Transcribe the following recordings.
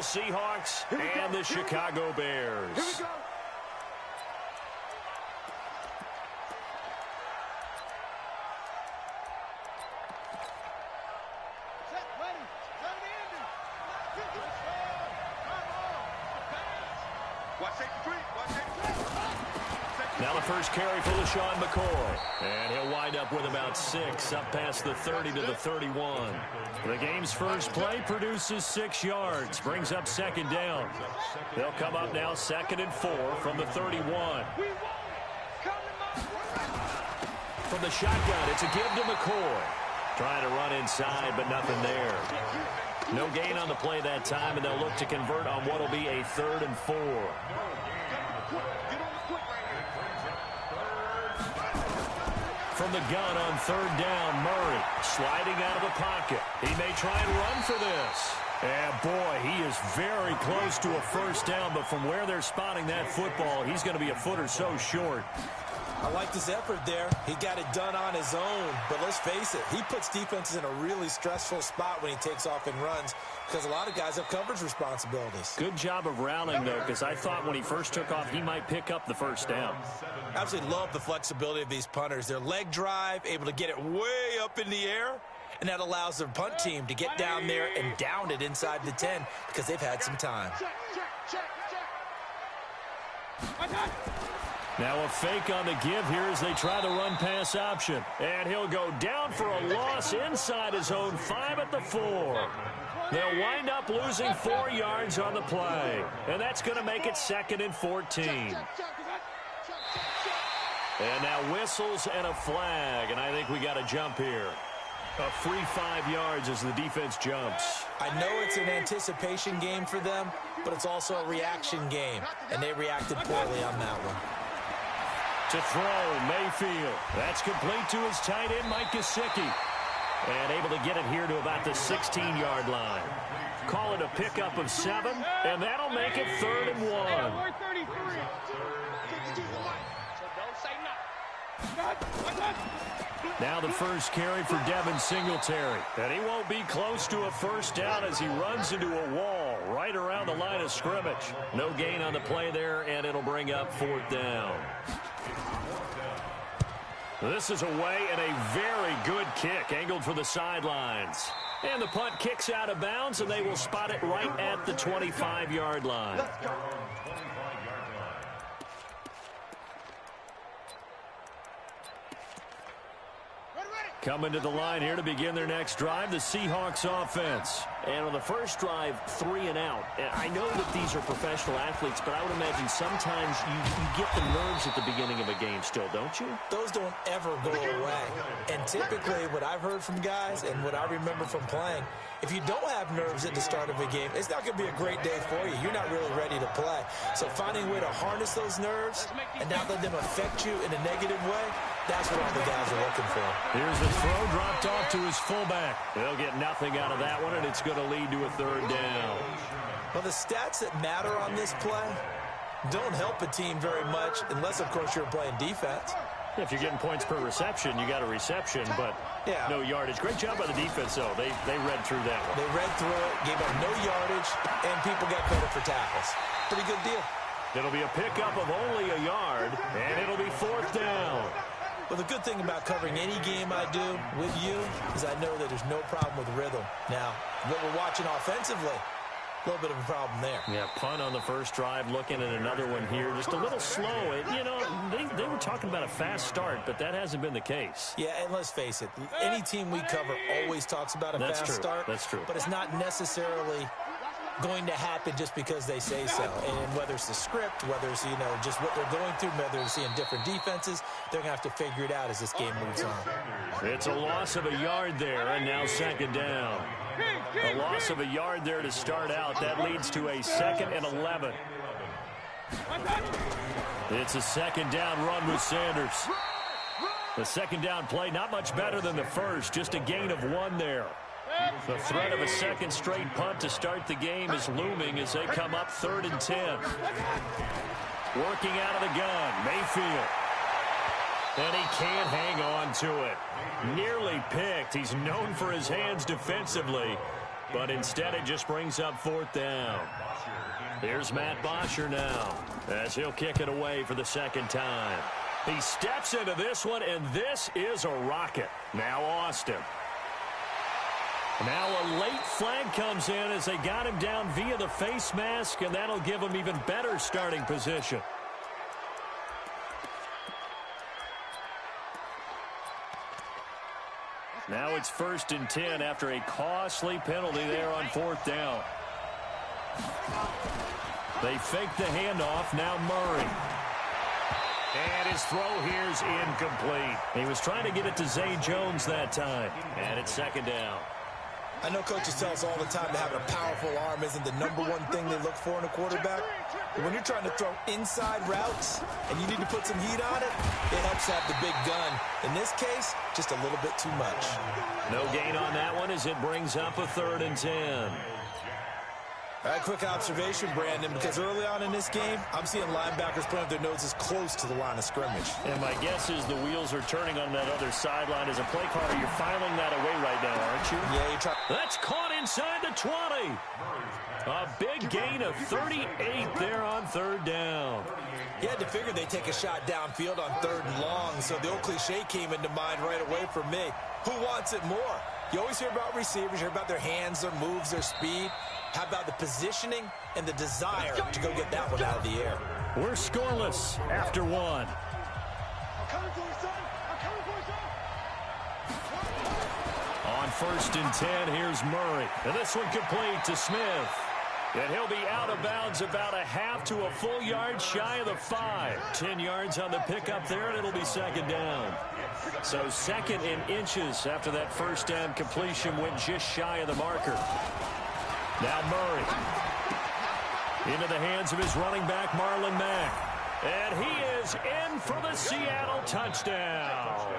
Seattle Seahawks and the Chicago Bears. Here we go. Now the first carry for LaShawn McCoy. And he'll wind up with about 6, up past the 30 to the 31. The game's first play produces 6 yards, brings up second down. They'll come up now 2nd and 4 from the 31. From the shotgun, it's a give to McCoy. Trying to run inside, but nothing there. No gain on the play that time, and they'll look to convert on what will be a 3rd and 4. From the gun on 3rd down, Murray sliding out of the pocket. He may try and run for this. And boy, he is very close to a first down, but from where they're spotting that football, he's going to be a foot or so short. I like this effort there. He got it done on his own. But let's face it, he puts defenses in a really stressful spot when he takes off and runs because a lot of guys have coverage responsibilities. Good job of rallying, though, because I thought when he first took off, he might pick up the first down. Absolutely love the flexibility of these punters. Their leg drive, able to get it way up in the air, and that allows their punt team to get down there and down it inside the 10 because they've had some time. Now a fake on the give here as they try the run-pass option. And he'll go down for a loss inside his own 5 at the 4. They'll wind up losing 4 yards on the play. And that's going to make it 2nd and 14. And now whistles and a flag. And I think we got a jump here. A free 5 yards as the defense jumps. I know it's an anticipation game for them, but it's also a reaction game. And they reacted poorly on that one. To throw, Mayfield. That's complete to his tight end, Mike Gesicki. And able to get it here to about the 16-yard line. Call it a pickup of 7, and that'll make it 3rd and 1. Now the first carry for Devin Singletary. And he won't be close to a first down as he runs into a wall right around the line of scrimmage. No gain on the play there, and it'll bring up 4th down. This is away and a very good kick angled for the sidelines. And the punt kicks out of bounds, and they will spot it right at the 25-yard line. Coming to the line here to begin their next drive, the Seahawks offense. And on the first drive, 3 and out. And I know that these are professional athletes, but I would imagine sometimes you get the nerves at the beginning of a game still, don't you? Those don't ever go away. And typically what I've heard from guys and what I remember from playing, if you don't have nerves at the start of a game, it's not going to be a great day for you. You're not really ready to play. So finding a way to harness those nerves and not let them affect you in a negative way, that's what all the guys are looking for. Here's the throw dropped off to his fullback. They'll get nothing out of that one, and it's going to lead to a 3rd down. Well, the stats that matter on this play don't help a team very much unless, of course, you're playing defense. If you're getting points per reception, you got a reception, but no yardage. Great job by the defense, though. They read through that one. They read through it, gave up no yardage, and people got credit for tackles. Pretty good deal. It'll be a pickup of only a yard, and it'll be 4th down. Well, the good thing about covering any game I do with you is I know that there's no problem with rhythm. Now, what we're watching offensively, a little bit of a problem there. Yeah, punt on the first drive, looking at another one here. Just a little slow. You know, they were talking about a fast start, but that hasn't been the case. Yeah, and let's face it, any team we cover always talks about a fast start. That's true. But it's not necessarily going to happen just because they say so. And whether it's the script, whether it's, just what they're going through, whether it's seeing different defenses, they're going to have to figure it out as this game moves on. It's a loss of a yard there, and now 2nd down. A loss of a yard there to start out. That leads to a 2nd and 11. It's a 2nd down run with Sanders. The 2nd down play, not much better than the first, just a gain of 1 there. The threat of a 2nd straight punt to start the game is looming as they come up 3rd and 10. Working out of the gun, Mayfield. And he can't hang on to it. Nearly picked. He's known for his hands defensively. but instead it just brings up 4th down. Here's Matt Bosher now, as he'll kick it away for the 2nd time. He steps into this one, and this is a rocket. Now Austin. Now a late flag comes in as they got him down via the face mask, and that'll give him even better starting position. Now it's 1st and 10 after a costly penalty there on 4th down. They fake the handoff. Now Murray. And his throw here's incomplete. He was trying to get it to Zay Jones that time. And it's 2nd down. I know coaches tell us all the time that having a powerful arm isn't the #1 thing they look for in a quarterback. But when you're trying to throw inside routes and you need to put some heat on it, it helps to have the big gun. In this case, just a little bit too much. No gain on that one as it brings up a 3rd and 10. All right, quick observation, Brandon, because early on in this game, I'm seeing linebackers putting their noses close to the line of scrimmage. And my guess is the wheels are turning on that other sideline. As a play caller, you're filing that away right now, aren't you? Yeah, you're trying. That's caught inside the 20. A big gain of 38 there on 3rd down. You had to figure they'd take a shot downfield on 3rd and long, so the old cliche came into mind right away for me. Who wants it more? You always hear about receivers, hear about their hands, their moves, their speed. How about the positioning and the desire to go get that one out of the air? We're scoreless after 1. On 1st and 10, here's Murray. And this one complete to Smith. And he'll be out of bounds about a half to a full yard shy of the 5. 10 yards on the pickup there, and it'll be 2nd down. So 2nd in inches after that 1st down completion went just shy of the marker. Now Murray into the hands of his running back, Marlon Mack. And he is in for the Seattle touchdown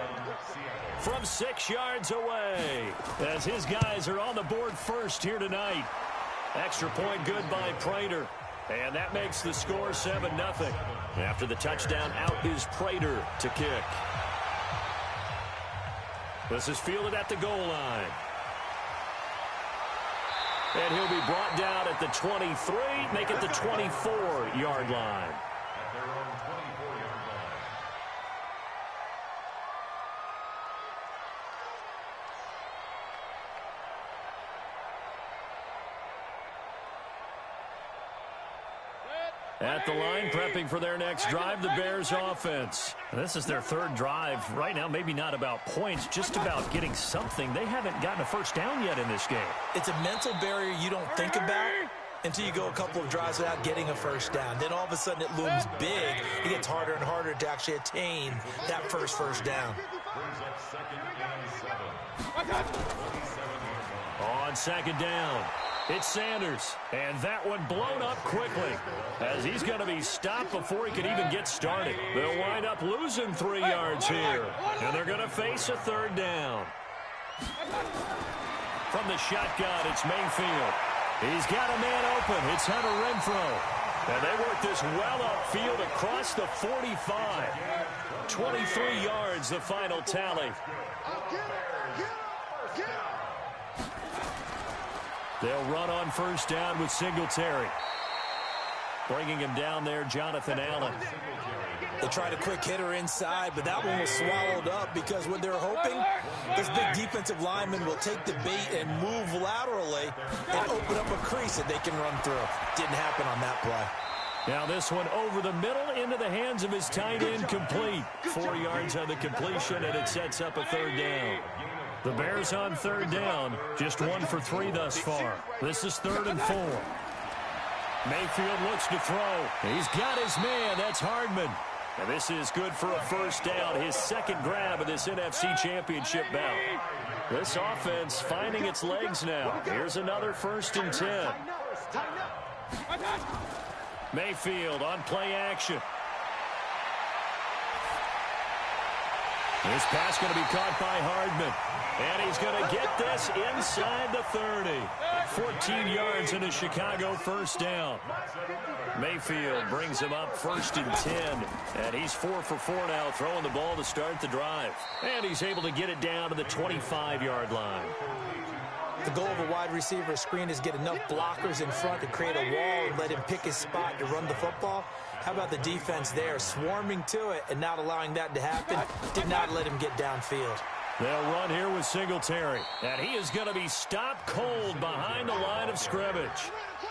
from 6 yards away as his guys are on the board first here tonight. Extra point good by Prater. And that makes the score 7-0. After the touchdown, out is Prater to kick. This is fielded at the goal line. And he'll be brought down at the 23, make it the 24-yard line. At the line, prepping for their next drive, the Bears offense. This is their 3rd drive. Right now, maybe not about points, just about getting something. They haven't gotten a 1st down yet in this game. It's a mental barrier you don't think about until you go a couple of drives without getting a 1st down. Then all of a sudden it looms big. It gets harder and harder to actually attain that first down. On 2nd down, it's Sanders, and that one blown up quickly as he's going to be stopped before he can even get started. They'll wind up losing 3 yards here, and they're going to face a 3rd down. From the shotgun, it's Mayfield. He's got a man open. It's Hunter Renfrow. And they work this well upfield across the 45. 23 yards, the final tally. They'll run on 1st down with Singletary. Bringing him down there, Jonathan Allen. They tried a quick hitter inside, but that one was swallowed up because what they're hoping, this big defensive lineman will take the bait and move laterally and open up a crease that they can run through. Didn't happen on that play. Now this one over the middle into the hands of his tight end, complete. 4 yards on the completion, and it sets up a 3rd down. The Bears on 3rd down, just 1 for 3 thus far. This is 3rd and 4. Mayfield looks to throw. He's got his man. That's Hardman. And this is good for a 1st down, his 2nd grab of this NFC Championship bout. This offense finding its legs now. Here's another 1st and 10. Mayfield on play action. This pass going to be caught by Hardman. And he's going to get this inside the 30. 14 yards in a Chicago 1st down. Mayfield brings him up 1st and 10. And he's 4 for 4 now, throwing the ball to start the drive. And he's able to get it down to the 25-yard line. The goal of a wide receiver screen is get enough blockers in front to create a wall and let him pick his spot to run the football. How about the defense there, swarming to it and not allowing that to happen? Did not let him get downfield. They'll run here with Singletary, and he is going to be stopped cold behind the line of scrimmage.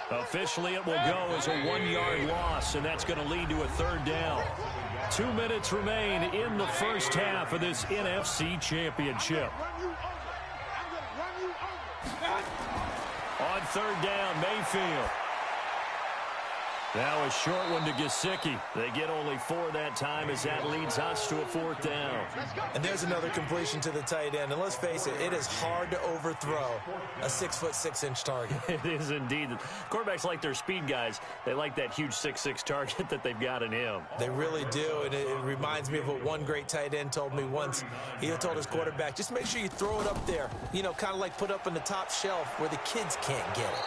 Officially, it will go as a 1-yard loss, and that's going to lead to a third down. 2 minutes remain in the first half of this NFC Championship. On third down, Mayfield. Now a short one to Gesicki. They get only 4 that time as that leads us to a fourth down. And there's another completion to the tight end. And let's face it, it is hard to overthrow a 6'6" target. It is indeed. Quarterbacks like their speed guys. They like that huge 6'6" target that they've got in him. They really do. And it reminds me of what one great tight end told me once. He told his quarterback, just make sure you throw it up there. You know, kind of like put up on the top shelf where the kids can't get it.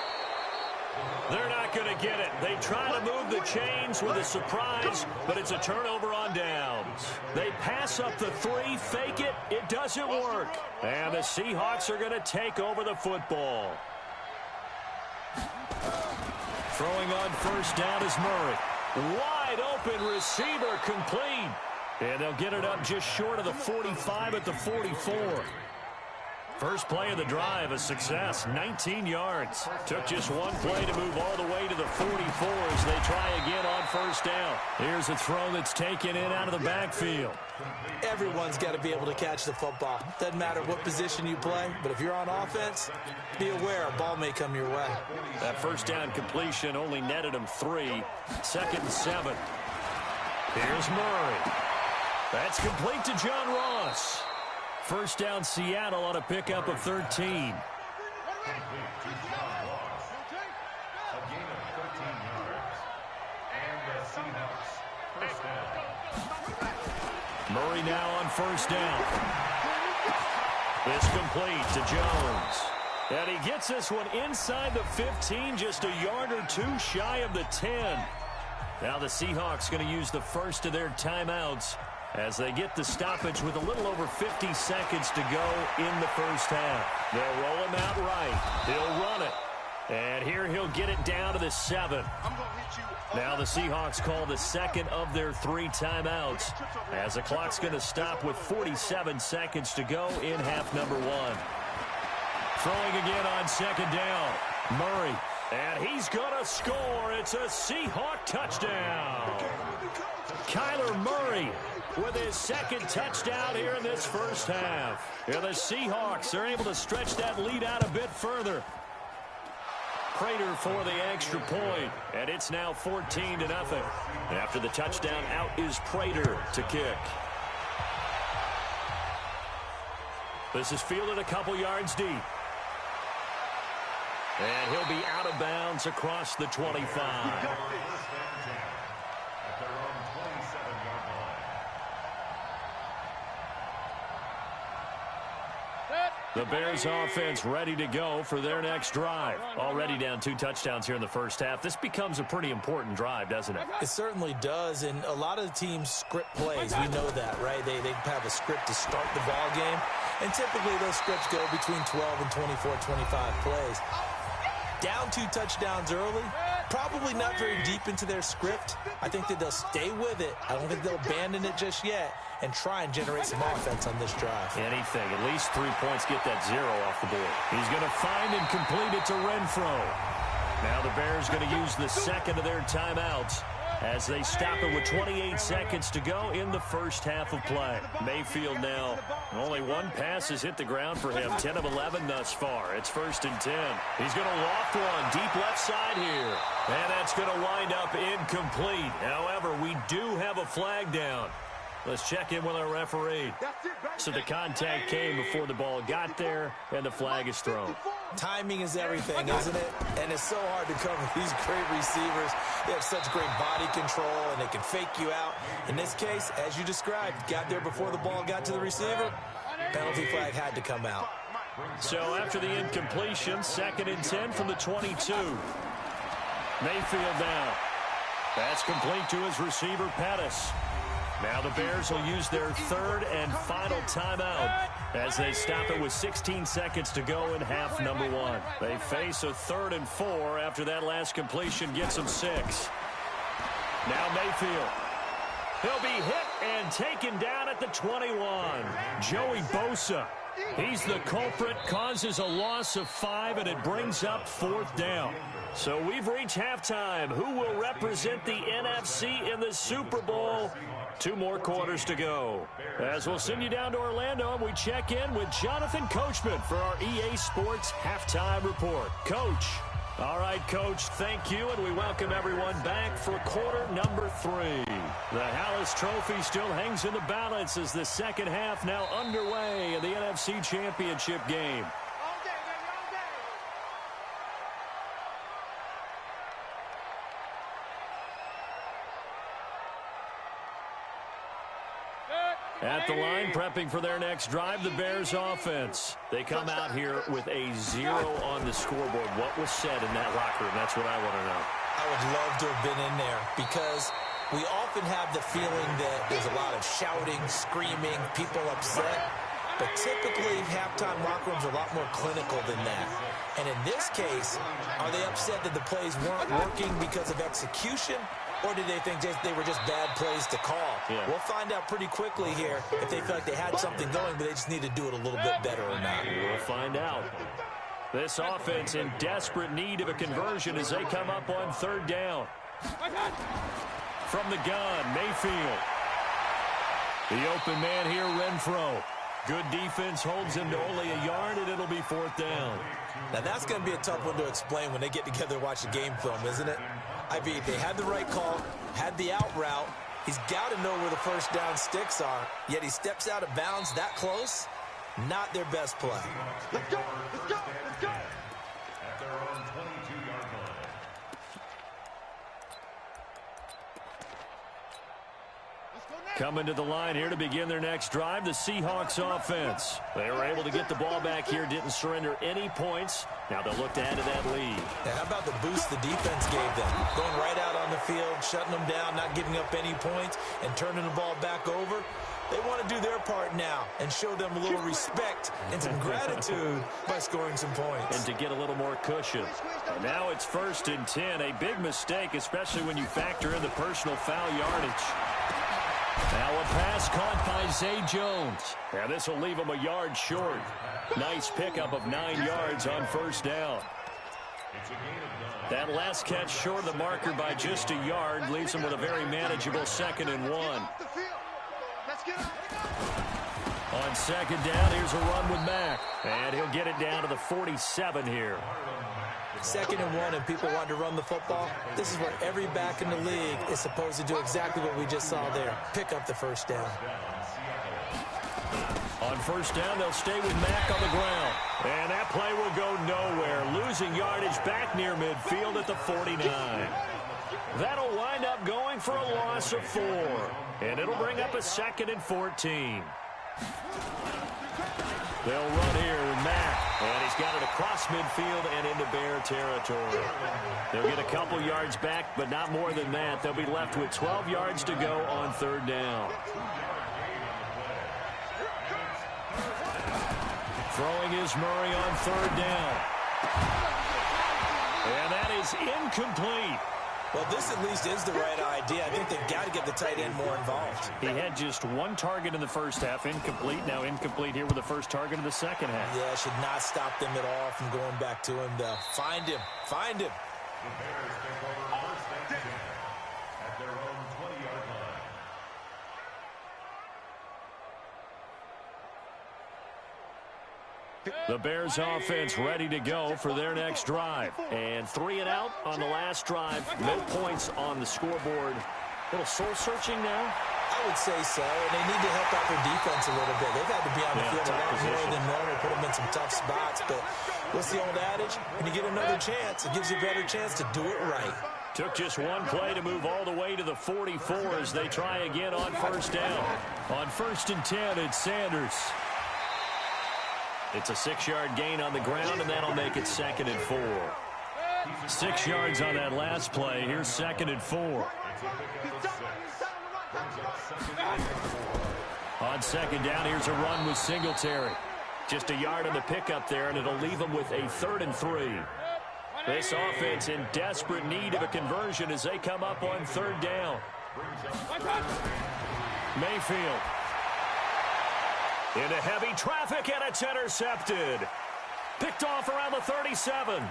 They're not going to get it. They try to move the chains with a surprise, but it's a turnover on downs. They pass up the 3, fake it. It doesn't work. And the Seahawks are going to take over the football. Throwing on first down is Murray. Wide open receiver complete. And they'll get it up just short of the 45 at the 44. First play of the drive, a success, 19 yards. Took just one play to move all the way to the 44 as they try again on first down. Here's a throw that's taken in out of the backfield. Everyone's got to be able to catch the football. Doesn't matter what position you play, but if you're on offense, be aware a ball may come your way. That first down completion only netted him 3. 2nd and 7. Here's Murray. That's complete to John Ross. First down, Seattle on a pickup of 13. Murray now on first down. It's complete to Jones. And he gets this one inside the 15, just a yard or 2 shy of the 10. Now the Seahawks going to use the first of their timeouts as they get the stoppage with a little over 50 seconds to go in the first half. They'll roll him out right. He'll run it. And here he'll get it down to the 7. Now the Seahawks call the second of their 3 timeouts as the clock's going to stop with 47 seconds to go in half number 1. Throwing again on second down. Murray. And he's going to score. It's a Seahawk touchdown. Kyler Murray with his second touchdown here in this first half. Yeah, the Seahawks are able to stretch that lead out a bit further. Prater for the extra point, and it's now 14-0. After the touchdown, out is Prater to kick. This is fielded a couple yards deep. And he'll be out of bounds across the 25. The Bears offense ready to go for their next drive. Already down 2 touchdowns here in the first half. This becomes a pretty important drive, doesn't it? It certainly does, and a lot of the teams script plays. We know that, right? They have a script to start the ball game, and typically those scripts go between 12 and 24, 25 plays. Down 2 touchdowns early, probably not very deep into their script. I think that they'll stay with it. I don't think they'll abandon it just yet and try and generate some offense on this drive. Anything. At least 3 points, get that 0 off the board. He's going to find and complete it to Renfro. Now the Bears going to use the second of their timeouts as they stop it with 28 seconds to go in the first half of play. Mayfield now, only 1 pass has hit the ground for him. 10 of 11 thus far. It's 1st and 10. He's going to loft one deep left side here. And that's going to wind up incomplete. However, we do have a flag down. Let's check in with our referee. So the contact came before the ball got there, and the flag is thrown. Timing is everything, isn't it? And it's so hard to cover these great receivers. They have such great body control, and they can fake you out. In this case, as you described, got there before the ball got to the receiver. Penalty flag had to come out. So after the incompletion, 2nd and 10 from the 22. Mayfield now. That's complete to his receiver, Pettis. Now the Bears will use their third and final timeout as they stop it with 16 seconds to go in half number one. They face a 3rd and 4 after that last completion gets them 6. Now Mayfield. He'll be hit and taken down at the 21. Joey Bosa. He's the culprit, causes a loss of 5, and it brings up 4th down. So we've reached halftime. Who will represent the NFC in the Super Bowl? 2 more quarters to go. As we'll send you down to Orlando, we check in with Jonathan Coachman for our EA Sports Halftime Report. Coach. All right, Coach, thank you, and we welcome everyone back for quarter number 3. The Hallis Trophy still hangs in the balance as the second half now underway in the NFC Championship game. At the line, prepping for their next drive, the Bears offense. They come out here with a 0 on the scoreboard. What was said in that locker room? That's what I want to know. I would love to have been in there because we often have the feeling that there's a lot of shouting, screaming, people upset. But typically, halftime locker rooms are a lot more clinical than that. And in this case, are they upset that the plays weren't working because of execution? Or did they think they were just bad plays to call? Yeah. We'll find out pretty quickly here if they feel like they had something going, but they just need to do it a little bit better or not. We'll find out. This offense in desperate need of a conversion as they come up on 3rd down. From the gun, Mayfield. The open man here, Renfro. Good defense holds him to only a yard, and it'll be 4th down. Now, that's going to be a tough one to explain when they get together and watch a game film, isn't it? I mean, they had the right call, had the out route. He's got to know where the first down sticks are, yet he steps out of bounds that close. Not their best play. Let's go, let's go, let's go. At their own 22-yard line. Coming to the line here to begin their next drive, the Seahawks offense. They were able to get the ball back here, didn't surrender any points. Now they'll look to add to that lead. Yeah, how about the boost the defense gave them? Going right out on the field, shutting them down, not giving up any points, and turning the ball back over. They want to do their part now and show them a little respect and some gratitude by scoring some points. And to get a little more cushion. And now it's 1st and 10. A big mistake, especially when you factor in the personal foul yardage. Now a pass caught by Zay Jones. Now this will leave him a yard short. Nice pickup of 9 yards on 1st down. That last catch short of the marker by just a yard leaves him with a very manageable 2nd and 1. On 2nd down, here's a run with Mack. And he'll get it down to the 47 here. 2nd and 1 and people want to run the football. This is where every back in the league is supposed to do exactly what we just saw there. Pick up the 1st down. On 1st down, they'll stay with Mack on the ground. And that play will go nowhere. Losing yardage back near midfield at the 49. That'll wind up going for a loss of 4. And it'll bring up a 2nd and 14. They'll run here with Mack. And he's got it across midfield and into Bear territory. They'll get a couple yards back, but not more than that. They'll be left with 12 yards to go on 3rd down. Throwing is Murray on 3rd down. And that is incomplete. Well, this at least is the right idea. I think they've got to get the tight end more involved. He had just 1 target in the 1st half, incomplete. Now incomplete here with the 1st target in the 2nd half. Yeah, should not stop them at all from going back to him, though. Find him. Find him. The Bears take over 1st and 10 at their own 20-yard line. The Bears offense ready to go for their next drive. And 3 and out on the last drive. No points on the scoreboard. A little soul-searching now? I would say so, and they need to help out their defense a little bit. They've had to be on the field a lot more than normal, put them in some tough spots. But what's the old adage? When you get another chance, it gives you a better chance to do it right. Took just 1 play to move all the way to the 44 as they try again on 1st down. On 1st and 10, it's Sanders. It's a 6-yard gain on the ground, and that'll make it 2nd and 4. 6 yards on that last play. Here's 2nd and 4. On second down, here's a run with Singletary. Just a yard on the pickup there, and it'll leave them with a 3rd and 3. This offense in desperate need of a conversion as they come up on 3rd down. Mayfield. Into heavy traffic, and it's intercepted. Picked off around the 37.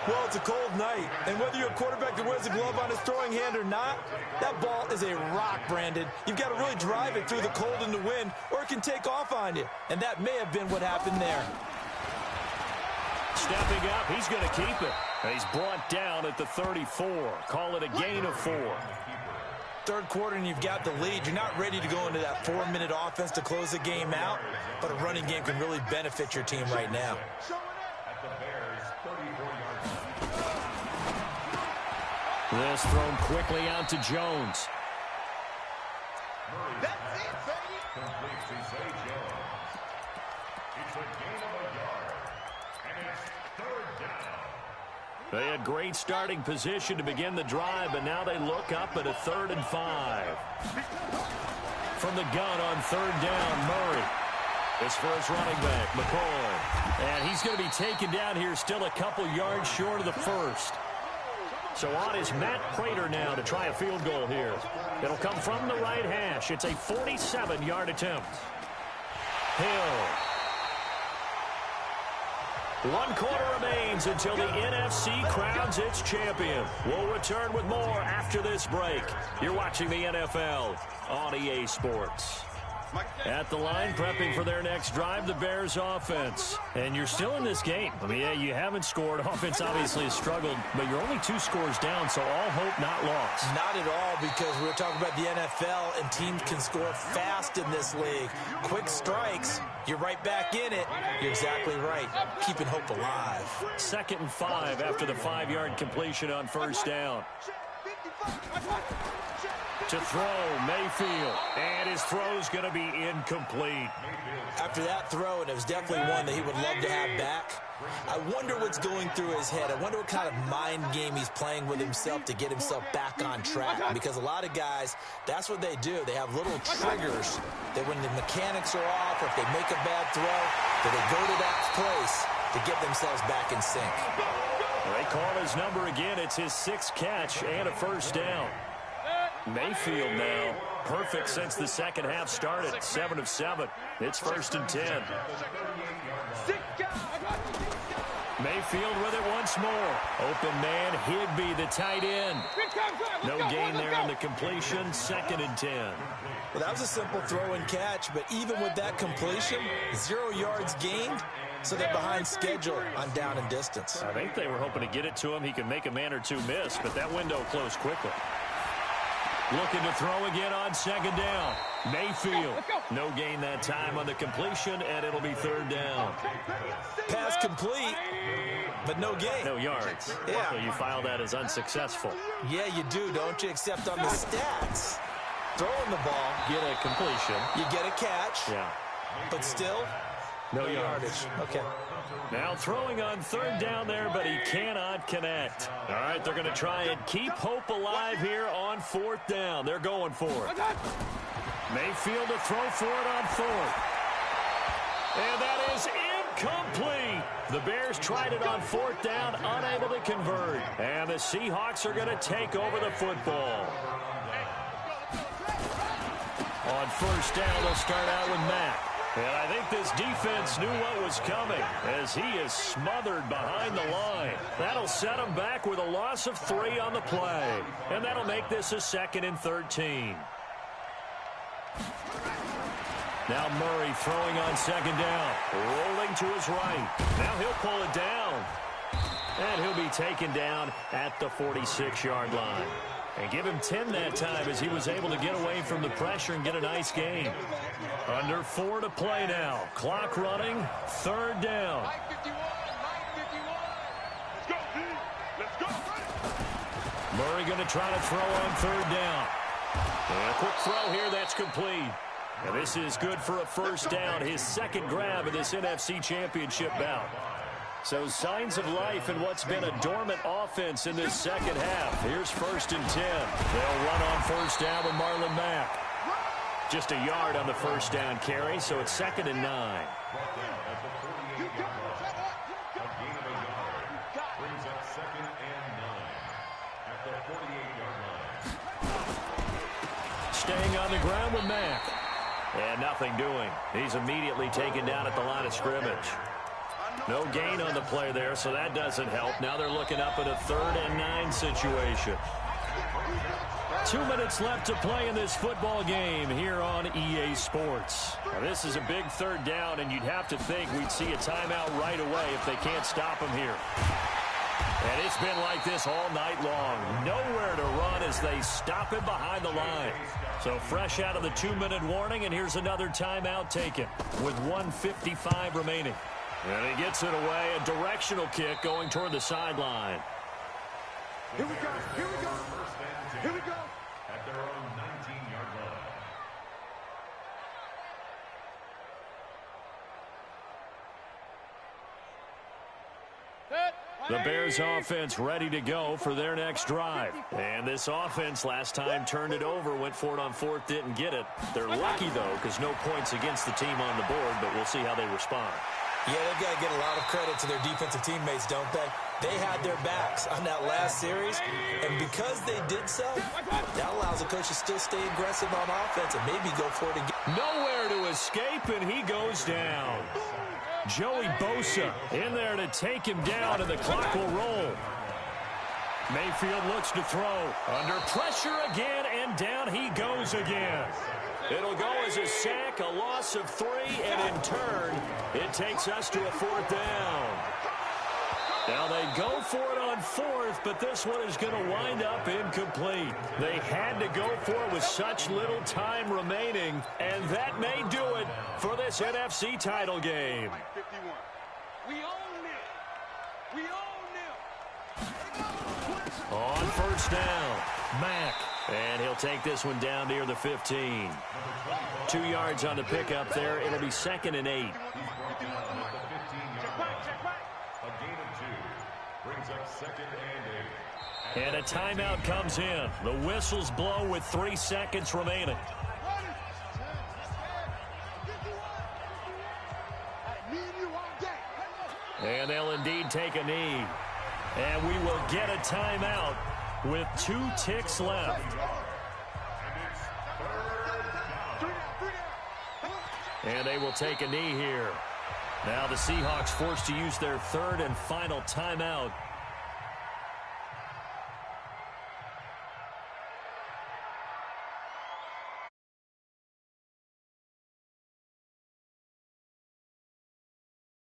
Well, it's a cold night, and whether you're a quarterback that wears a glove on his throwing hand or not, that ball is a rock, Brandon. You've got to really drive it through the cold and the wind, or it can take off on you, and that may have been what happened there. Stepping up, he's going to keep it. He's brought down at the 34. Call it a gain of 4. Third quarter, and you've got the lead. You're not ready to go into that 4-minute offense to close the game out, but a running game can really benefit your team right now. This thrown quickly out to Jones. That's it, baby. Completes to Zay Jones. It's a gain of a yard. And it's 3rd down. They had great starting position to begin the drive, but now they look up at a 3rd and 5. From the gun on 3rd down, Murray. His first running back, McCoy. And he's going to be taken down here still a couple yards short of the first. So on is Matt Prater now to try a field goal here. It'll come from the right hash. It's a 47-yard attempt. Hill. 1 quarter remains until the NFC crowns its champion. We'll return with more after this break. You're watching the NFL on EA Sports. At the line, prepping for their next drive, the Bears offense. And you're still in this game. I mean, yeah, you haven't scored. Offense obviously has struggled, but you're only 2 scores down, so all hope not lost. Not at all, because we're talking about the NFL, and teams can score fast in this league. Quick strikes, you're right back in it. You're exactly right. Keeping hope alive. 2nd and 5 after the 5-yard completion on 1st down. To throw, Mayfield, and his throw's going to be incomplete. After that throw, and it was definitely one that he would love to have back, I wonder what's going through his head. I wonder what kind of mind game he's playing with himself to get himself back on track. Because a lot of guys, that's what they do. They have little triggers that when the mechanics are off, or if they make a bad throw, that they go to that place to get themselves back in sync. They call his number again. It's his 6th catch and a 1st down. Mayfield now, perfect since the second half started, 7 of 7. It's 1st and 10. Mayfield with it once more. Open man, Higbee, the tight end. No gain there on the completion, 2nd and 10. Well, that was a simple throw and catch, but even with that completion, 0 yards gained, so they're behind schedule on down and distance. I think they were hoping to get it to him. He could make a man or 2 miss, but that window closed quickly. Looking to throw again on 2nd down. Mayfield. No gain that time on the completion, and it'll be 3rd down. Pass complete, but no gain. No yards. Yeah. So you file that as unsuccessful. Yeah, you do, don't you? Except on the stats. Throwing the ball. Get a completion. You get a catch. Yeah. But still, no yardage. Okay. Now throwing on 3rd down there, but he cannot connect. All right, they're going to try and keep hope alive here on 4th down. They're going for it. Mayfield to throw for it on 4th. And that is incomplete. The Bears tried it on 4th down, unable to convert. And the Seahawks are going to take over the football. On 1st down, they'll start out with Matt. And I think this defense knew what was coming as he is smothered behind the line. That'll set him back with a loss of 3 on the play. And that'll make this a 2nd and 13. Now Murray throwing on 2nd down. Rolling to his right. Now he'll pull it down. And he'll be taken down at the 46-yard line. And give him 10 that time as he was able to get away from the pressure and get a nice gain. Under 4 to play now. Clock running. 3rd down. Murray going to try to throw on 3rd down. And a quick throw here. That's complete. And this is good for a 1st down. His 2nd grab of this NFC Championship bout. So signs of life in what's been a dormant offense in this second half. Here's 1st and 10. They'll run on 1st down with Marlon Mack. Just a yard on the 1st down carry, so it's 2nd and 9. Staying on the ground with Mack. And nothing doing. He's immediately taken down at the line of scrimmage. No gain on the play there, so that doesn't help. Now they're looking up at a 3rd and 9 situation. 2 minutes left to play in this football game here on EA Sports. Now, this is a big 3rd down, and you'd have to think we'd see a timeout right away if they can't stop him here. And it's been like this all night long. Nowhere to run as they stop him behind the line. So fresh out of the 2-minute warning, and here's another timeout taken with 1:55 remaining. And he gets it away, a directional kick going toward the sideline. Here we go, here we go, here we go. At their own 19-yard line. The Bears offense ready to go for their next drive. And this offense last time turned it over, went for it on 4th, didn't get it. They're lucky, though, because no points against the team on the board, but we'll see how they respond. Yeah, they've got to get a lot of credit to their defensive teammates, don't they? They had their backs on that last series, and because they did so, that allows the coach to still stay aggressive on offense and maybe go for it again. Nowhere to escape, and he goes down. Joey Bosa in there to take him down, and the clock will roll. Mayfield looks to throw. Under pressure again, and down he goes again. It'll go as a sack, a loss of 3, and in turn, it takes us to a 4th down. Now they go for it on 4th, but this one is going to wind up incomplete. They had to go for it with such little time remaining, and that may do it for this NFC title game. We own it. We own it. On 1st down, Mack. And he'll take this one down near the 15. 2 yards on the pickup there. It'll be 2nd and 8. And a timeout comes in. The whistles blow with 3 seconds remaining. And they'll indeed take a knee. And we will get a timeout with 2 ticks left. And they will take a knee here. Now the Seahawks forced to use their 3rd and final timeout